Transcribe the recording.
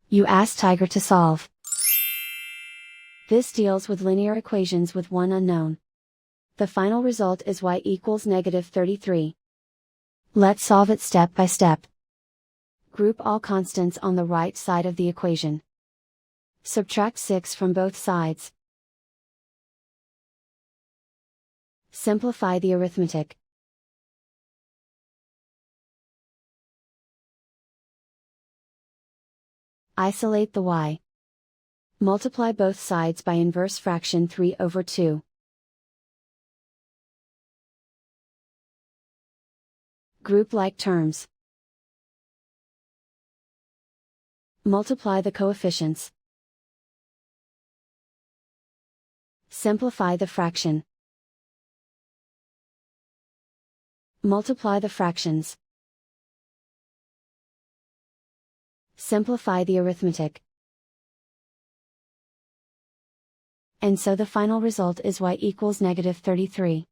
You ask Tiger to solve. This deals with linear equations with one unknown. The final result is y equals -33. Let's solve it step by step. Group all constants on the right side of the equation. Subtract 6 from both sides. Simplify the arithmetic. Isolate the y. Multiply both sides by inverse fraction 3/2. Group like terms. Multiply the coefficients. Simplify the fraction. Multiply the fractions. Simplify the arithmetic. And so the final result is y equals -33.